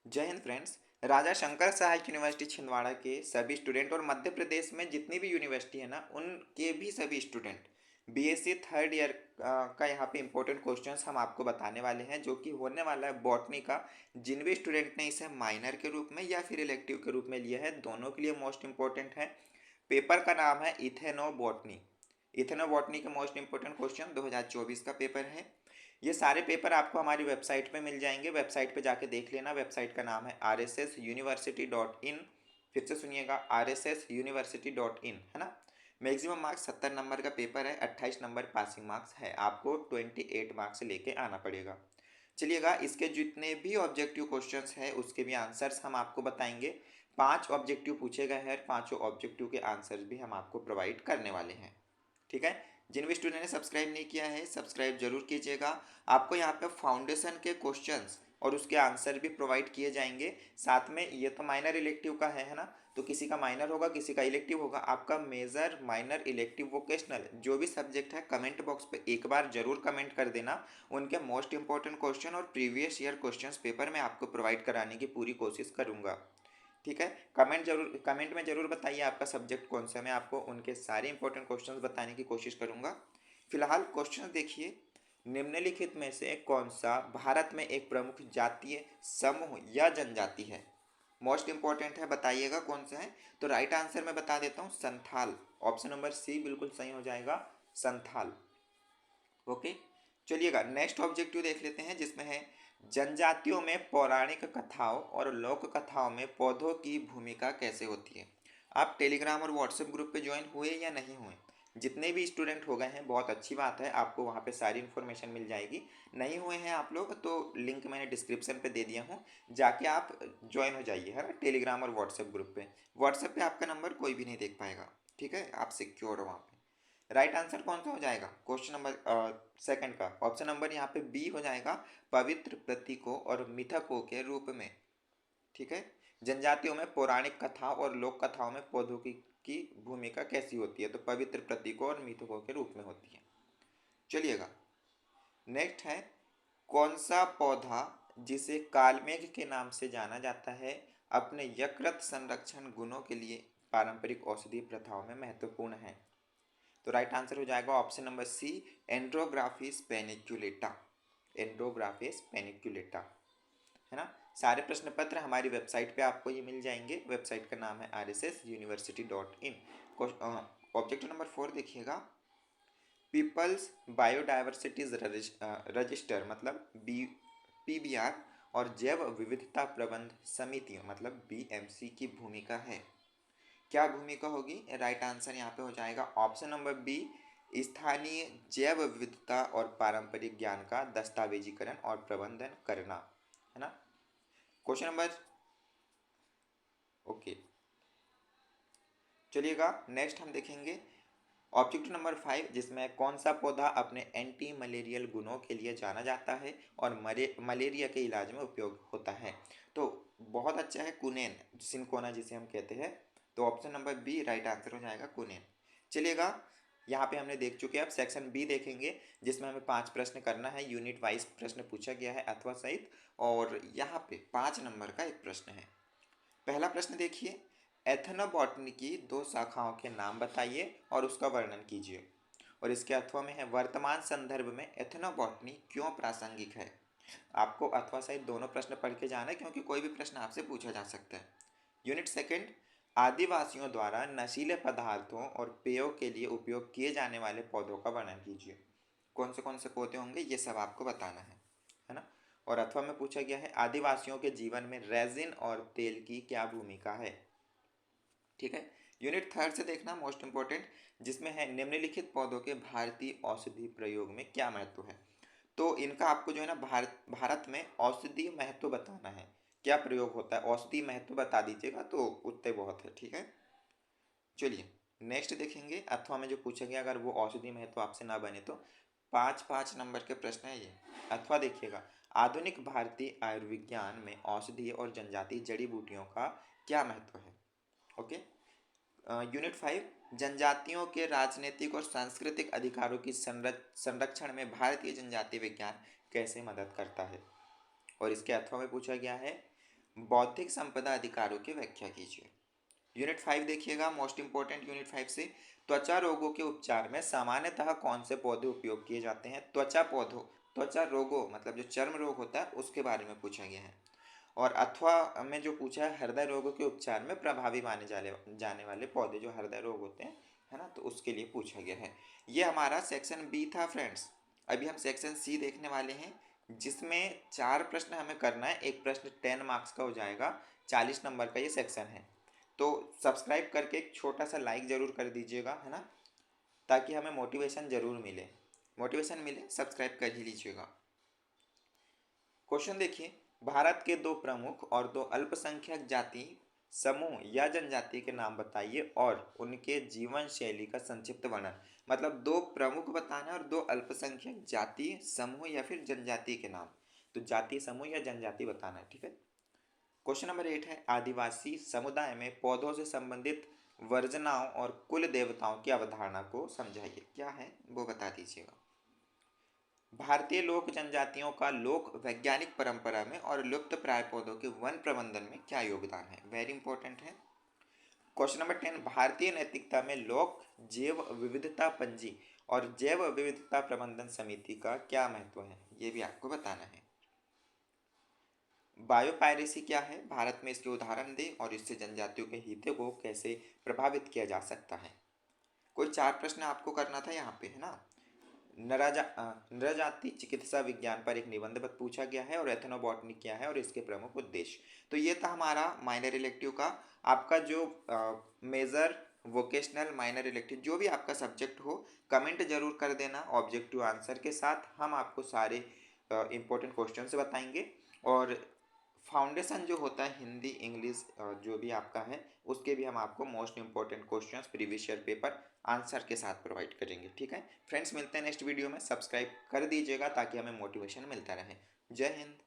जय हिंद फ्रेंड्स। राजा शंकर सहाय यूनिवर्सिटी छिंदवाड़ा के सभी स्टूडेंट और मध्य प्रदेश में जितनी भी यूनिवर्सिटी है ना उनके भी सभी स्टूडेंट बीएससी थर्ड ईयर का यहाँ पे इंपॉर्टेंट क्वेश्चंस हम आपको बताने वाले हैं जो कि होने वाला है बॉटनी का। जिन भी स्टूडेंट ने इसे माइनर के रूप में या फिर इलेक्टिव के रूप में लिया है दोनों के लिए मोस्ट इंपॉर्टेंट है। पेपर का नाम है इथेनो बॉटनी। इथेनो बॉटनी के मोस्ट इंपॉर्टेंट क्वेश्चन 2024 का पेपर है। ये सारे पेपर आपको हमारी वेबसाइट पे मिल जाएंगे, वेबसाइट पे जाके देख लेना। वेबसाइट का नाम है rssuniversity.in। फिर से सुनिएगा rssuniversity.in, है ना। मैक्सिमम मार्क्स 70 नंबर का पेपर है, 28 नंबर पासिंग मार्क्स है, आपको 28 मार्क्स लेके आना पड़ेगा। चलिएगा, इसके जितने भी ऑब्जेक्टिव क्वेश्चंस है उसके भी आंसर्स हम आपको बताएंगे। 5 ऑब्जेक्टिव पूछे गए हैं, 5 ऑब्जेक्टिव के आंसर्स भी हम आपको प्रोवाइड करने वाले हैं। ठीक है। जिन भी स्टूडेंट ने सब्सक्राइब नहीं किया है सब्सक्राइब जरूर कीजिएगा। आपको यहाँ पे फाउंडेशन के क्वेश्चंस और उसके आंसर भी प्रोवाइड किए जाएंगे। साथ में ये तो माइनर इलेक्टिव का है ना, तो किसी का माइनर होगा किसी का इलेक्टिव होगा। आपका मेजर माइनर इलेक्टिव वोकेशनल जो भी सब्जेक्ट है कमेंट बॉक्स पे एक बार जरूर कमेंट कर देना। उनके मोस्ट इंपॉर्टेंट क्वेश्चन और प्रीवियस ईयर क्वेश्चंस पेपर में आपको प्रोवाइड कराने की पूरी कोशिश करूंगा। ठीक है। कमेंट में जरूर बताइए आपका सब्जेक्ट कौन सा है, मैं आपको उनके सारे इंपॉर्टेंट क्वेश्चंस बताने की कोशिश करूंगा। फिलहाल क्वेश्चन देखिए। निम्नलिखित में से कौन सा भारत में एक प्रमुख जातीय समूह या जनजाति है? मोस्ट इंपॉर्टेंट है, बताइएगा कौन सा है। तो राइट आंसर मैं बता देता हूँ, संथाल। ऑप्शन नंबर सी बिल्कुल सही हो जाएगा, संथाल। ओके। चलिएगा नेक्स्ट ऑब्जेक्टिव देख लेते हैं जिसमें है जनजातियों में पौराणिक कथाओं और लोक कथाओं में पौधों की भूमिका कैसे होती है। आप टेलीग्राम और व्हाट्सएप ग्रुप पे ज्वाइन हुए या नहीं हुए? जितने भी स्टूडेंट हो गए हैं बहुत अच्छी बात है, आपको वहाँ पे सारी इन्फॉर्मेशन मिल जाएगी। नहीं हुए हैं आप लोग तो लिंक मैंने डिस्क्रिप्शन पे दे दिया हूँ, जाके आप ज्वाइन हो जाइए, है ना, टेलीग्राम और व्हाट्सएप ग्रुप पे। व्हाट्सएप पे आपका नंबर कोई भी नहीं देख पाएगा। ठीक है, आप सिक्योर हो वहाँ पे। राइट आंसर कौन सा हो जाएगा क्वेश्चन नंबर सेकंड का? ऑप्शन नंबर यहाँ पे बी हो जाएगा, पवित्र प्रतीकों और मिथकों के रूप में। ठीक है। जनजातियों में पौराणिक कथाओं और लोक कथाओं में पौधों की भूमिका कैसी होती है? तो पवित्र प्रतीकों और मिथकों के रूप में होती है। चलिएगा नेक्स्ट है, कौन सा पौधा जिसे कालमेघ के नाम से जाना जाता है अपने यकृत संरक्षण गुणों के लिए पारंपरिक औषधि प्रथाओं में महत्वपूर्ण है? तो राइट आंसर हो जाएगा ऑप्शन नंबर सी, एंड्रोग्राफिस पेनिक्यूलेटा। एंड्रोग्राफिस पेनिक्यूलेटा, है ना। सारे प्रश्न पत्र हमारी वेबसाइट पे आपको ये मिल जाएंगे। वेबसाइट का नाम है rssuniversity.in। ऑब्जेक्टिव नंबर 4 देखिएगा, पीपल्स बायोडाइवर्सिटीज रजिस्टर मतलब पीबीआर और जैव विविधता प्रबंध समितियों मतलब बीएमसी की भूमिका है। क्या भूमिका होगी? राइट आंसर यहाँ पे हो जाएगा ऑप्शन नंबर बी, स्थानीय जैव विविधता और पारंपरिक ज्ञान का दस्तावेजीकरण और प्रबंधन करना, है ना। Question number, okay. चलिएगा नेक्स्ट हम देखेंगे ऑब्जेक्टिव नंबर 5 जिसमें कौन सा पौधा अपने एंटी मलेरियल गुणों के लिए जाना जाता है और मलेरिया के इलाज में उपयोग होता है? तो बहुत अच्छा है, कुनेन, सिंकोना जिसे हम कहते हैं। तो option number B right answer हो जाएगा, कुनेन। चलिएगा, यहाँ पे हमने देख चुके हैं, अब सेक्शन बी देखेंगे जिसमें हमें 5 प्रश्न करना है। यूनिट वाइज प्रश्न पूछा गया है अथवा सहित, और यहाँ पे 5 नंबर का एक प्रश्न है। पहला प्रश्न देखिए, एथनोबॉटनी की 2 शाखाओं के नाम बताइए और उसका वर्णन कीजिए। और इसके अथवा में है, वर्तमान संदर्भ में एथनोबॉटनी क्यों प्रासंगिक है? आपको अथवा सहित दोनों प्रश्न पढ़ के जाना है क्योंकि कोई भी प्रश्न आपसे पूछा जा सकता है। यूनिट सेकंड, आदिवासियों द्वारा नशीले पदार्थों और पेयों के लिए उपयोग किए जाने वाले पौधों का वर्णन कीजिए। कौन से पौधे होंगे ये सब आपको बताना है ना। और अथवा में पूछा गया है, आदिवासियों के जीवन में रेजिन और तेल की क्या भूमिका है? ठीक है। यूनिट थर्ड से देखना, मोस्ट इंपॉर्टेंट, जिसमें है निम्नलिखित पौधों के भारतीय औषधि प्रयोग में क्या महत्व है? तो इनका आपको जो है ना भारत में औषधि महत्व बताना है, क्या प्रयोग होता है, औषधि महत्व बता दीजिएगा तो उतने बहुत है। ठीक है। चलिए नेक्स्ट देखेंगे, अथवा में जो पूछा गया अगर वो औषधि महत्व आपसे ना बने तो 5 5 नंबर के प्रश्न है ये। अथवा देखिएगा, आधुनिक भारतीय आयुर्विज्ञान में औषधि और जनजातीय जड़ी बूटियों का क्या महत्व है? ओके। यूनिट 5, जनजातियों के राजनीतिक और सांस्कृतिक अधिकारों की संरक्षण में भारतीय जनजातीय विज्ञान कैसे मदद करता है? और इसके अथवा में पूछा गया है, बौद्धिक संपदा अधिकारों की व्याख्या कीजिए। यूनिट 5 देखिएगा, मोस्ट इंपॉर्टेंट यूनिट 5 से। त्वचा रोगों के उपचार में सामान्यतः कौन से पौधे उपयोग किए जाते हैं? त्वचा रोगों मतलब जो चर्म रोग होता है उसके बारे में पूछा गया है। और अथवा में जो पूछा है हृदय रोगों के उपचार में प्रभावी माने जाने वाले पौधे जो हृदय रोग होते हैं, है ना, तो उसके लिए पूछा गया है। ये हमारा सेक्शन बी था फ्रेंड्स। अभी हम सेक्शन सी देखने वाले हैं, जिसमें 4 प्रश्न हमें करना है। एक प्रश्न 10 मार्क्स का हो जाएगा, 40 नंबर का ये सेक्शन है। तो सब्सक्राइब करके एक छोटा सा लाइक ज़रूर कर दीजिएगा, है ना, ताकि हमें मोटिवेशन ज़रूर मिले। मोटिवेशन मिले, सब्सक्राइब कर ही लीजिएगा। क्वेश्चन देखिए, भारत के दो प्रमुख और दो अल्पसंख्यक जाति समूह या जनजाति के नाम बताइए और उनके जीवन शैली का संक्षिप्त वर्णन। मतलब दो प्रमुख बताना है और दो अल्पसंख्यक जाति समूह या फिर जनजाति के नाम। तो जाति समूह या जनजाति बताना है, ठीक है। क्वेश्चन नंबर 8 है, आदिवासी समुदाय में पौधों से संबंधित वर्जनाओं और कुल देवताओं की अवधारणा को समझाइए। क्या है वो बता दीजिएगा। भारतीय लोक जनजातियों का लोक वैज्ञानिक परंपरा में और लुप्त प्राय पौधों के वन प्रबंधन में क्या योगदान है? वेरी इंपॉर्टेंट है। क्वेश्चन नंबर 10, भारतीय नैतिकता में लोक जैव विविधता पंजी और जैव विविधता प्रबंधन समिति का क्या महत्व है? ये भी आपको बताना है। बायोपायरेसी क्या है? भारत में इसके उदाहरण दें और इससे जनजातियों के हितों को कैसे प्रभावित किया जा सकता है। कोई 4 प्रश्न आपको करना था यहाँ पे, है ना। नरजाति चिकित्सा विज्ञान पर एक निबंध पूछा गया है और एथनोबॉटनी क्या है और इसके प्रमुख उद्देश्य। तो ये था हमारा माइनर इलेक्टिव का। आपका जो मेजर वोकेशनल माइनर इलेक्टिव जो भी आपका सब्जेक्ट हो, कमेंट जरूर कर देना ऑब्जेक्टिव आंसर के साथ। हम आपको सारे इंपॉर्टेंट क्वेश्चन से बताएंगे। और फाउंडेशन जो होता है हिंदी इंग्लिश जो भी आपका है, उसके भी हम आपको most important questions previous year paper answer के साथ प्रोवाइड करेंगे, ठीक है फ्रेंड्स। मिलते हैं नेक्स्ट वीडियो में, सब्सक्राइब कर दीजिएगा ताकि हमें मोटिवेशन मिलता रहे। जय हिंद।